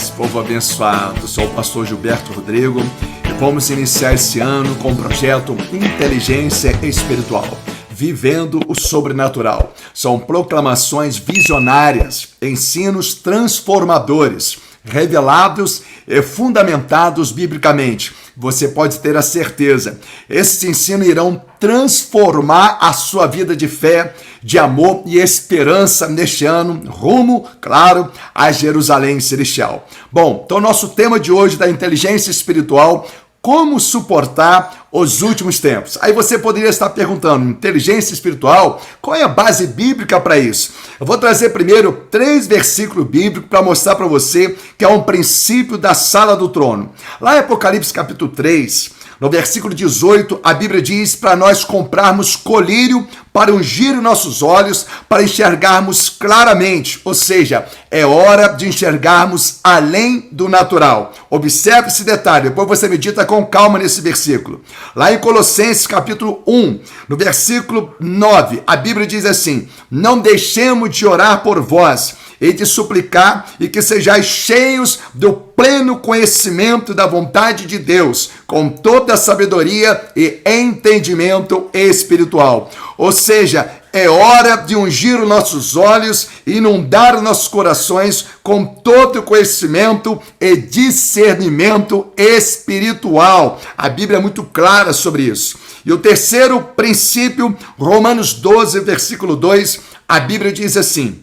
paz, povo abençoado. Sou o pastor Gilberto Rodrigo e vamos iniciar esse ano com o projeto Inteligência Espiritual, vivendo o sobrenatural. São proclamações visionárias, ensinos transformadores, revelados e fundamentados biblicamente. Você pode ter a certeza, esses ensinos irão transformar a sua vida de fé, de amor e esperança neste ano, rumo, claro, a Jerusalém Celestial. Bom, então nosso tema de hoje da inteligência espiritual: como suportar os últimos tempos. Aí você poderia estar perguntando, inteligência espiritual, qual é a base bíblica para isso? Eu vou trazer primeiro 3 versículos bíblicos para mostrar para você que é um princípio da sala do trono. Lá em Apocalipse capítulo 3, no versículo 18, a Bíblia diz para nós comprarmos colírio para ungir nossos olhos, para enxergarmos claramente, ou seja, é hora de enxergarmos além do natural. Observe esse detalhe, depois você medita com calma nesse versículo. Lá em Colossenses capítulo 1, no versículo 9, a Bíblia diz assim: não deixemos de orar por vós e de suplicar, e que sejais cheios do pleno conhecimento da vontade de Deus, com toda a sabedoria e entendimento espiritual. Ou seja, é hora de ungir os nossos olhos e inundar os nossos corações com todo o conhecimento e discernimento espiritual. A Bíblia é muito clara sobre isso. E o terceiro princípio, Romanos 12, versículo 2, a Bíblia diz assim: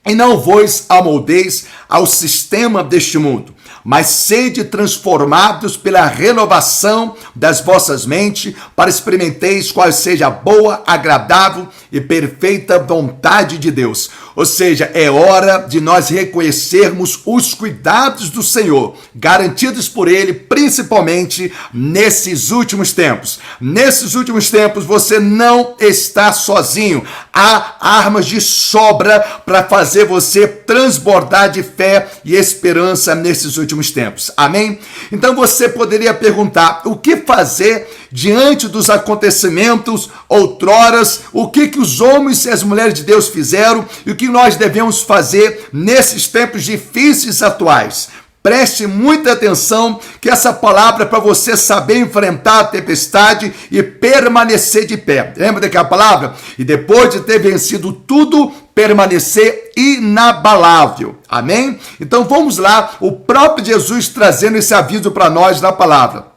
e não vos amoldeis ao sistema deste mundo, mas sede transformados pela renovação das vossas mentes, para experimenteis qual seja a boa, agradável e perfeita vontade de Deus. Ou seja, é hora de nós reconhecermos os cuidados do Senhor, garantidos por Ele, principalmente nesses últimos tempos. Nesses últimos tempos, você não está sozinho. Há armas de sobra para fazer você transbordar de fé e esperança nesses últimos tempos. Amém? Então você poderia perguntar, o que fazer diante dos acontecimentos outroras? O que os homens e as mulheres de Deus fizeram e o que nós devemos fazer nesses tempos difíceis atuais? Preste muita atenção, que essa palavra é para você saber enfrentar a tempestade e permanecer de pé. Lembra daquela palavra? E depois de ter vencido tudo, permanecer inabalável. Amém? Então vamos lá, o próprio Jesus trazendo esse aviso para nós na palavra.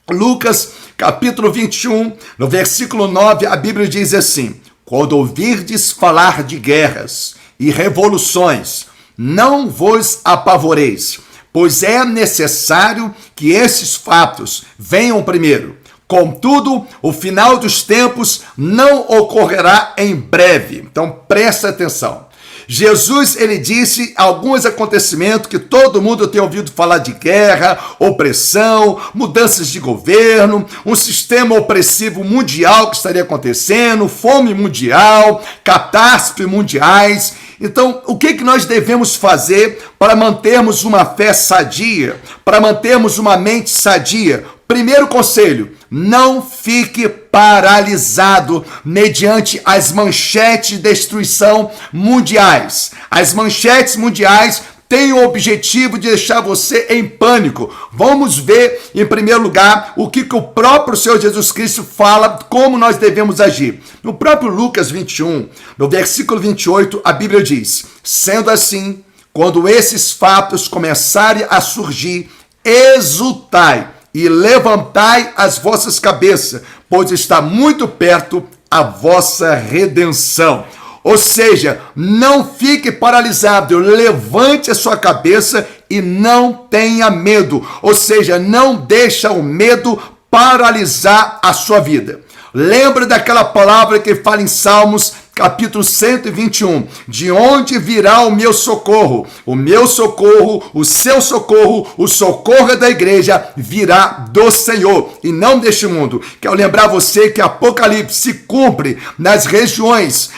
Lucas capítulo 21, no versículo 9, a Bíblia diz assim: quando ouvirdes falar de guerras e revoluções, não vos apavoreis, pois é necessário que esses fatos venham primeiro. Contudo, o final dos tempos não ocorrerá em breve. Então, presta atenção. Jesus, ele disse alguns acontecimentos que todo mundo tem ouvido falar: de guerra, opressão, mudanças de governo, um sistema opressivo mundial que estaria acontecendo, fome mundial, catástrofes mundiais. Então, o que nós devemos fazer para mantermos uma fé sadia, para mantermos uma mente sadia? Primeiro conselho: não fique paralisado mediante as manchetes de destruição mundiais. As manchetes mundiais têm o objetivo de deixar você em pânico. Vamos ver, em primeiro lugar, o que o próprio Senhor Jesus Cristo fala, como nós devemos agir. No próprio Lucas 21, no versículo 28, a Bíblia diz: sendo assim, quando esses fatos começarem a surgir, exultai e levantai as vossas cabeças, pois está muito perto a vossa redenção. Ou seja, não fique paralisado, levante a sua cabeça e não tenha medo. Ou seja, não deixa o medo paralisar a sua vida. Lembra daquela palavra que fala em Salmos capítulo 121, de onde virá o meu socorro? O meu socorro, o seu socorro, o socorro da igreja virá do Senhor e não deste mundo. Quero lembrar você que Apocalipse se cumpre nas regiões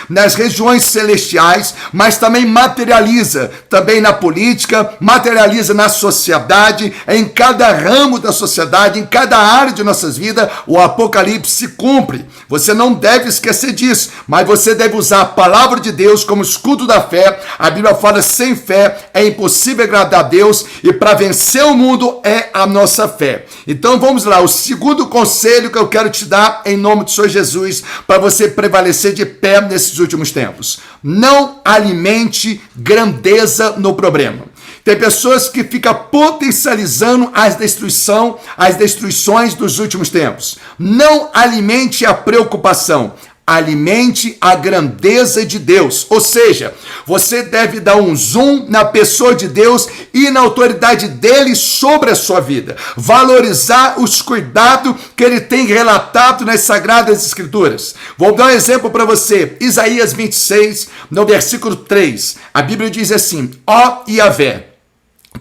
celestiais, mas também materializa também na política, materializa na sociedade, em cada ramo da sociedade, em cada área de nossas vidas, o Apocalipse se cumpre. Você não deve esquecer disso, mas você deve deve usar a palavra de Deus como escudo da fé. A Bíblia fala: sem fé é impossível agradar a Deus, e para vencer o mundo é a nossa fé. Então vamos lá, o segundo conselho que eu quero te dar em nome do Senhor Jesus, para você prevalecer de pé nesses últimos tempos: não alimente grandeza no problema. Tem pessoas que ficam potencializando as destruições dos últimos tempos. Não alimente a preocupação, alimente a grandeza de Deus. Ou seja, você deve dar um zoom na pessoa de Deus e na autoridade dele sobre a sua vida. Valorizar os cuidados que ele tem relatado nas Sagradas Escrituras. Vou dar um exemplo para você. Isaías 26, no versículo 3. A Bíblia diz assim: ó Yahvé,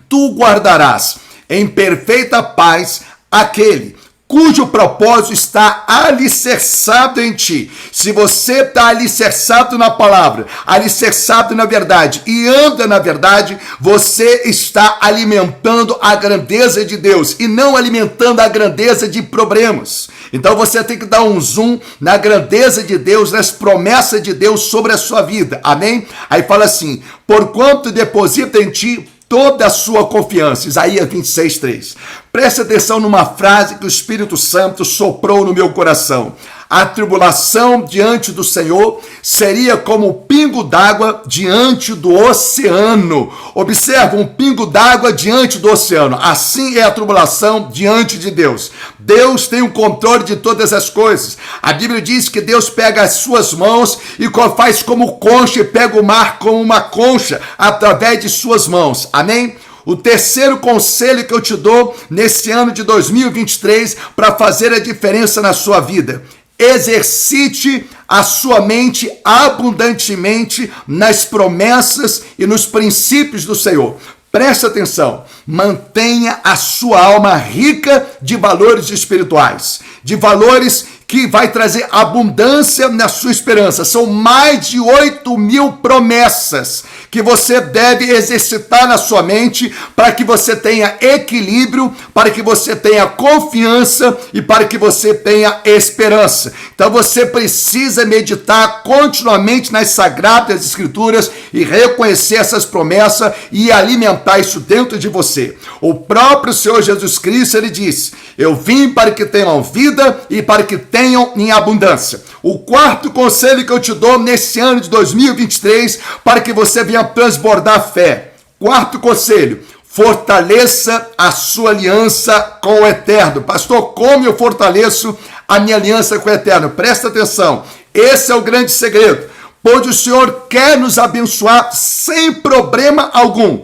tu guardarás em perfeita paz aquele cujo propósito está alicerçado em ti. Se você está alicerçado na palavra, alicerçado na verdade e anda na verdade, você está alimentando a grandeza de Deus e não alimentando a grandeza de problemas. Então você tem que dar um zoom na grandeza de Deus, nas promessas de Deus sobre a sua vida. Amém? Aí fala assim: porquanto deposita em ti toda a sua confiança. Isaías 26, 3. Preste atenção numa frase que o Espírito Santo soprou no meu coração. A tribulação diante do Senhor seria como um pingo d'água diante do oceano. Observa, um pingo d'água diante do oceano. Assim é a tribulação diante de Deus. Deus tem o controle de todas as coisas. A Bíblia diz que Deus pega as suas mãos e faz como concha, e pega o mar como uma concha através de suas mãos. Amém? O terceiro conselho que eu te dou nesse ano de 2023 para fazer a diferença na sua vida: exercite a sua mente abundantemente nas promessas e nos princípios do Senhor. Preste atenção, mantenha a sua alma rica de valores espirituais, de valores que vai trazer abundância na sua esperança. São mais de 8.000 promessas que você deve exercitar na sua mente para que você tenha equilíbrio, para que você tenha confiança e para que você tenha esperança. Então você precisa meditar continuamente nas Sagradas Escrituras e reconhecer essas promessas e alimentar isso dentro de você. O próprio Senhor Jesus Cristo, ele disse: eu vim para que tenham vida e para que tenham em abundância. O quarto conselho que eu te dou nesse ano de 2023 para que você venha transbordar fé. Quarto conselho: fortaleça a sua aliança com o Eterno. Pastor, como eu fortaleço a minha aliança com o Eterno? Presta atenção, esse é o grande segredo, pois o Senhor quer nos abençoar sem problema algum.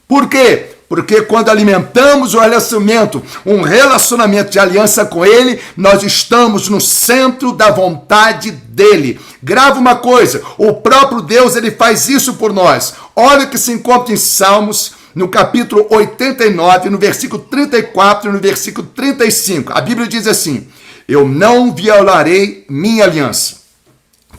Por quê? Porque quando alimentamos um relacionamento de aliança com Ele, nós estamos no centro da vontade dEle. Grava uma coisa, o próprio Deus, Ele faz isso por nós. Olha o que se encontra em Salmos, no capítulo 89, no versículo 34 e no versículo 35. A Bíblia diz assim: eu não violarei minha aliança,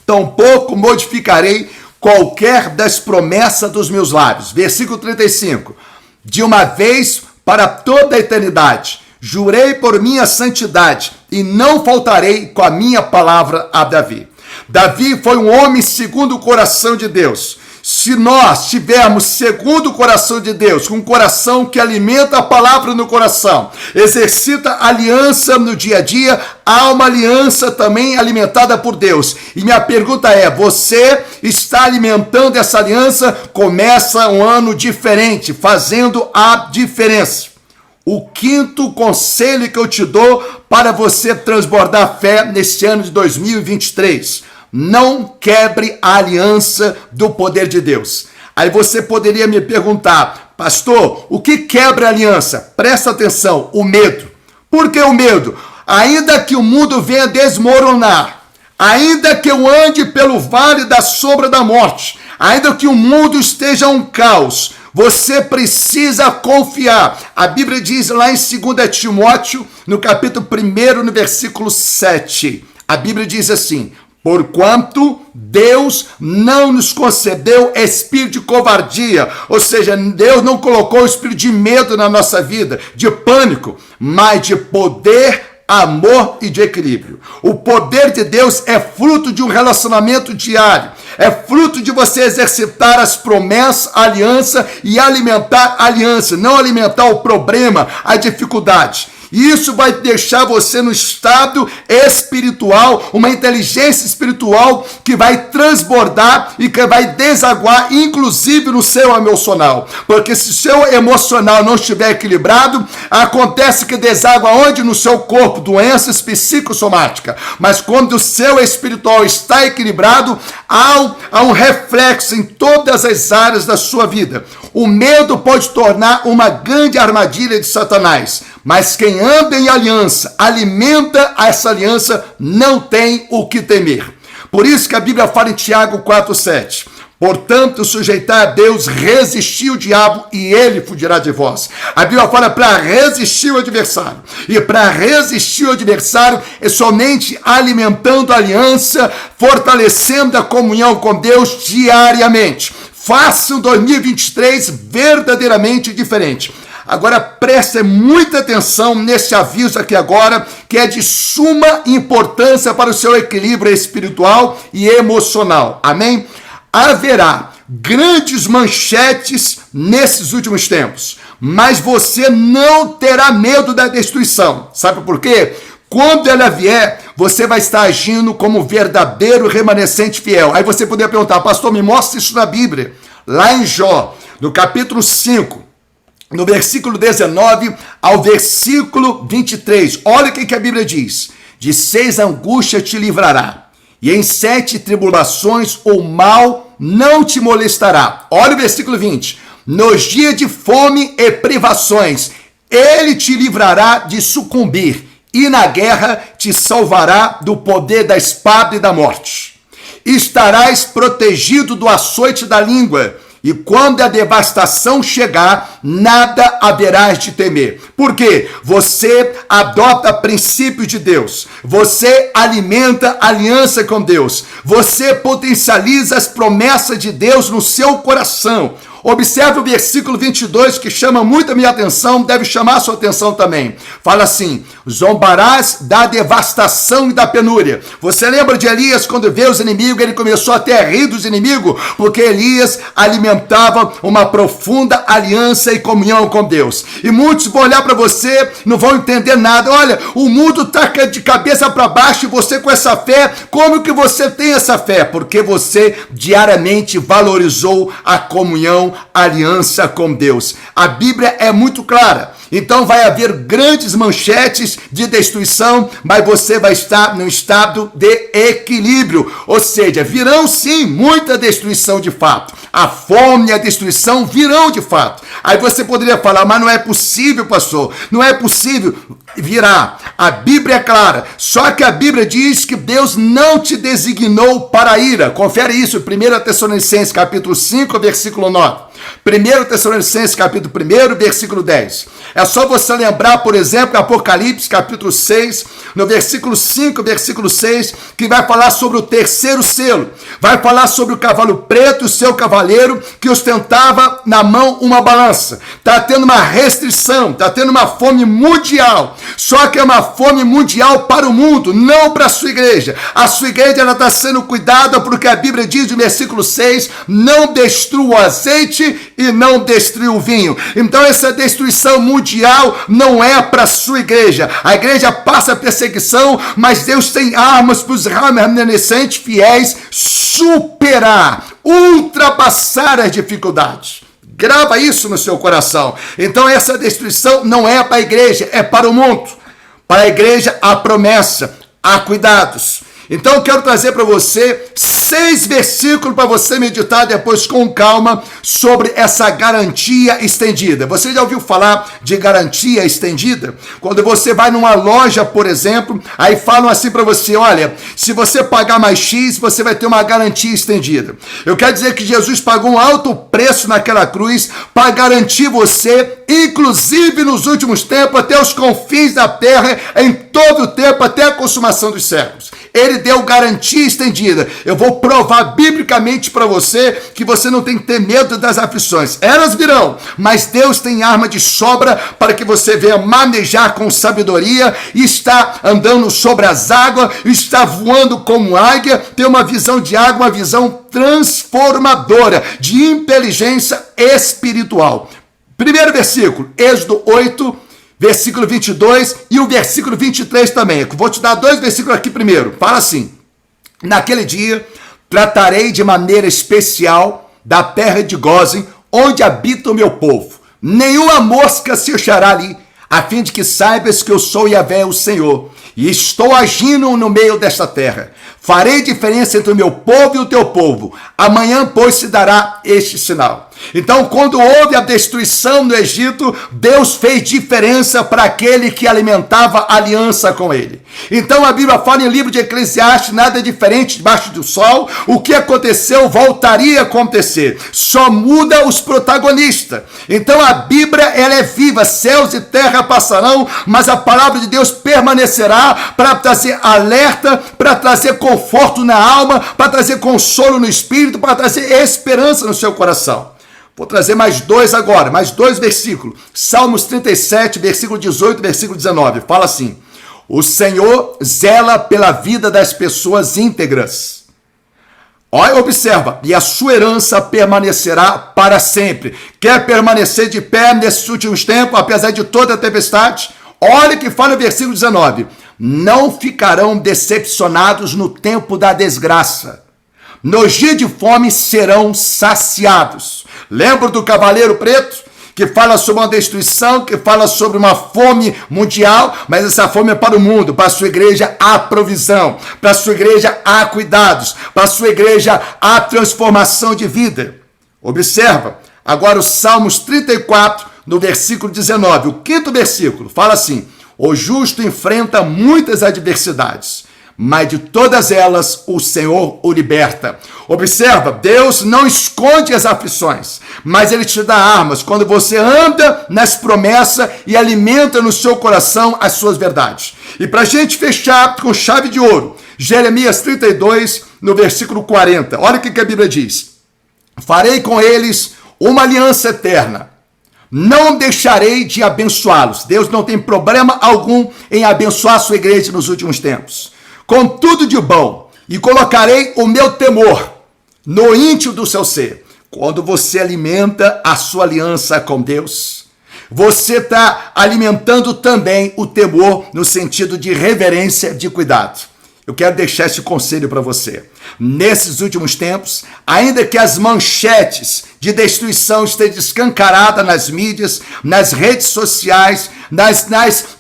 tampouco modificarei qualquer das promessas dos meus lábios. Versículo 35. De uma vez para toda a eternidade, jurei por minha santidade e não faltarei com a minha palavra a Davi. Davi foi um homem segundo o coração de Deus. Se nós tivermos segundo o coração de Deus, com um coração que alimenta a palavra no coração, exercita a aliança no dia a dia, há uma aliança também alimentada por Deus. E minha pergunta é: você está alimentando essa aliança? Começa um ano diferente, fazendo a diferença. O quinto conselho que eu te dou para você transbordar fé neste ano de 2023: não quebre a aliança do poder de Deus. Aí você poderia me perguntar: pastor, o que quebra a aliança? Presta atenção: o medo. Por que o medo? Ainda que o mundo venha desmoronar, ainda que eu ande pelo vale da sombra da morte, ainda que o mundo esteja um caos, você precisa confiar. A Bíblia diz lá em 2 Timóteo, no capítulo 1, no versículo 7. A Bíblia diz assim: porquanto Deus não nos concedeu espírito de covardia, ou seja, Deus não colocou o espírito de medo na nossa vida, de pânico, mas de poder, amor e de equilíbrio. O poder de Deus é fruto de um relacionamento diário. É fruto de você exercitar as promessas, a aliança e alimentar a aliança, não alimentar o problema, a dificuldade. E isso vai deixar você no estado espiritual, uma inteligência espiritual que vai transbordar e que vai desaguar, inclusive no seu emocional. Porque se o seu emocional não estiver equilibrado, acontece que deságua onde? No seu corpo, doenças psicossomáticas. Mas quando o seu espiritual está equilibrado, há um reflexo em todas as áreas da sua vida. O medo pode tornar uma grande armadilha de Satanás, mas quem anda em aliança, alimenta essa aliança, não tem o que temer. Por isso que a Bíblia fala em Tiago 4,7. Portanto, sujeitar a Deus, resistir o diabo e ele fugirá de vós. A Bíblia fala para resistir o adversário. E para resistir o adversário é somente alimentando a aliança, fortalecendo a comunhão com Deus diariamente. Faça um 2023 verdadeiramente diferente. Agora preste muita atenção nesse aviso aqui agora, que é de suma importância para o seu equilíbrio espiritual e emocional. Amém? Haverá grandes manchetes nesses últimos tempos, mas você não terá medo da destruição. Sabe por quê? Quando ela vier, você vai estar agindo como verdadeiro remanescente fiel. Aí você poderia perguntar, pastor, me mostra isso na Bíblia. Lá em Jó, no capítulo 5, no versículo 19 ao versículo 23. Olha o que a Bíblia diz. De 6 angústias te livrará, e em 7 tribulações o mal não te molestará. Olha o versículo 20. Nos dias de fome e privações, ele te livrará de sucumbir, e na guerra te salvará do poder da espada e da morte. Estarás protegido do açoite da língua, e quando a devastação chegar, nada haverás de temer. Por quê? Você adota princípios de Deus. Você alimenta aliança com Deus. Você potencializa as promessas de Deus no seu coração. Observe o versículo 22, que chama muito a minha atenção, deve chamar a sua atenção também. Fala assim, zombarás da devastação e da penúria. Você lembra de Elias, quando vê os inimigos, ele começou até a rir dos inimigos, porque Elias alimentava uma profunda aliança e comunhão com Deus. E muitos vão olhar para você, não vão entender nada. Olha, o mundo está de cabeça para baixo e você com essa fé, como que você tem essa fé? Porque você diariamente valorizou a comunhão, aliança com Deus. A Bíblia é muito clara. Então vai haver grandes manchetes de destruição, mas você vai estar no estado de equilíbrio. Ou seja, virão sim muita destruição de fato. A fome e a destruição virão de fato. Aí você poderia falar, mas não é possível, pastor. Não é possível. Virá. A Bíblia é clara. Só que a Bíblia diz que Deus não te designou para a ira. Confere isso, 1 Tessalonicenses capítulo 5, versículo 9. 1 Tessalonicenses capítulo 1, versículo 10. É só você lembrar, por exemplo, Apocalipse capítulo 6, no versículo 5, versículo 6, que vai falar sobre o terceiro selo. Vai falar sobre o cavalo preto, o seu cavaleiro, que ostentava na mão uma balança. Está tendo uma restrição, está tendo uma fome mundial. Só que é uma fome mundial para o mundo, não para a sua igreja. A sua igreja está sendo cuidada porque a Bíblia diz no versículo 6, não destrua o azeite e não destrua o vinho. Então essa destruição mundial não é para a sua igreja. A igreja passa perseguição, mas Deus tem armas para os remanescentes fiéis superar, ultrapassar as dificuldades. Grava isso no seu coração. Então essa destruição não é para a igreja, é para o mundo. Para a igreja há promessa, há cuidados. Então eu quero trazer para você 6 versículos para você meditar depois com calma sobre essa garantia estendida. Você já ouviu falar de garantia estendida? Quando você vai numa loja, por exemplo, aí falam assim para você, olha, se você pagar mais X, você vai ter uma garantia estendida. Eu quero dizer que Jesus pagou um alto preço naquela cruz para garantir você, inclusive nos últimos tempos, até os confins da terra, em todo o tempo, até a consumação dos séculos. Ele deu garantia estendida. Eu vou provar biblicamente para você que você não tem que ter medo das aflições. Elas virão, mas Deus tem arma de sobra para que você venha manejar com sabedoria e está andando sobre as águas, está voando como águia, tem uma visão de água, uma visão transformadora, de inteligência espiritual. Primeiro versículo, Êxodo 8, versículo 22 e o versículo 23 também. Vou te dar 2 versículos aqui primeiro. Fala assim: naquele dia tratarei de maneira especial da terra de Gósen, onde habita o meu povo. Nenhuma mosca se achará ali, a fim de que saibas que eu sou Yahvé, o Senhor, e estou agindo no meio desta terra. Farei diferença entre o meu povo e o teu povo. Amanhã, pois, se dará este sinal. Então, quando houve a destruição no Egito, Deus fez diferença para aquele que alimentava aliança com ele. Então, a Bíblia fala em livro de Eclesiastes, nada é diferente debaixo do sol. O que aconteceu voltaria a acontecer. Só muda os protagonistas. Então, a Bíblia, ela é viva. Céus e terra passarão, mas a palavra de Deus permanecerá para trazer alerta, para trazer conforto na alma, para trazer consolo no espírito, para trazer esperança no seu coração. Vou trazer mais 2 agora, mais 2 versículos. Salmos 37, versículo 18, versículo 19. Fala assim: o Senhor zela pela vida das pessoas íntegras. Olha, observa, e a sua herança permanecerá para sempre. Quer permanecer de pé nesses últimos tempos, apesar de toda a tempestade? Olha que fala o versículo 19. Não ficarão decepcionados no tempo da desgraça. Nos dias de fome serão saciados. Lembra do Cavaleiro Preto? Que fala sobre uma destruição, que fala sobre uma fome mundial, mas essa fome é para o mundo. Para a sua igreja há provisão, para a sua igreja há cuidados, para a sua igreja há transformação de vida. Observa agora o Salmos 34, no versículo 19. O 5º versículo fala assim: o justo enfrenta muitas adversidades, mas de todas elas o Senhor o liberta. Observa, Deus não esconde as aflições, mas Ele te dá armas quando você anda nas promessas e alimenta no seu coração as suas verdades. E para a gente fechar com chave de ouro, Jeremias 32, no versículo 40. Olha o que a Bíblia diz: farei com eles uma aliança eterna, não deixarei de abençoá-los. Deus não tem problema algum em abençoar a sua igreja nos últimos tempos, com tudo de bom, e colocarei o meu temor no íntimo do seu ser. Quando você alimenta a sua aliança com Deus, você está alimentando também o temor no sentido de reverência, de cuidado. Eu quero deixar esse conselho para você. Nesses últimos tempos, ainda que as manchetes de destruição estejam escancaradas nas mídias, nas redes sociais, nas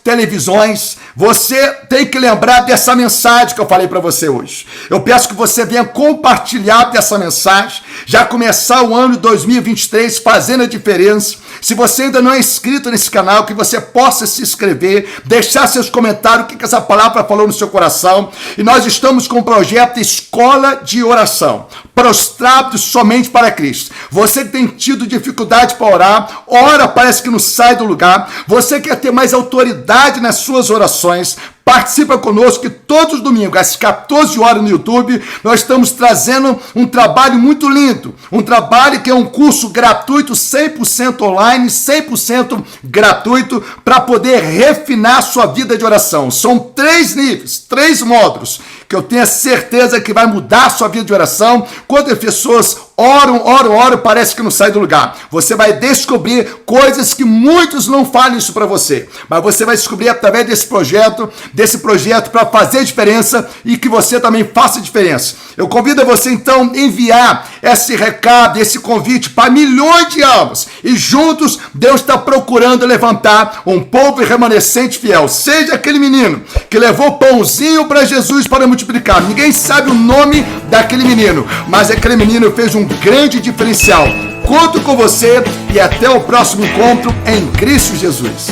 televisões, você tem que lembrar dessa mensagem que eu falei para você hoje. Eu peço que você venha compartilhar dessa mensagem, já começar o ano 2023 fazendo a diferença. Se você ainda não é inscrito nesse canal, que você possa se inscrever, deixar seus comentários, o que essa palavra falou no seu coração. E nós estamos com o projeto Escola de Oração, prostrados somente para Cristo. Você que tem tido dificuldade para orar, ora, parece que não sai do lugar. Você quer ter mais autoridade nas suas orações, participa conosco, que todos os domingos, às 14 horas no YouTube, nós estamos trazendo um trabalho muito lindo. Um trabalho que é um curso gratuito, 100% online, 100% gratuito, para poder refinar a sua vida de oração. São 3 níveis, 3 módulos, que eu tenho a certeza que vai mudar a sua vida de oração. Quando as pessoas oram, parece que não sai do lugar. Você vai descobrir coisas que muitos não falam isso para você, mas você vai descobrir através desse projeto para fazer diferença e que você também faça diferença. Eu convido a você então enviar esse recado, esse convite para milhões de almas, e juntos Deus está procurando levantar um povo remanescente fiel. Seja aquele menino que levou pãozinho para Jesus para multiplicar. Ninguém sabe o nome daquele menino, mas aquele menino fez um grande diferencial. Conto com você e até o próximo encontro em Cristo Jesus.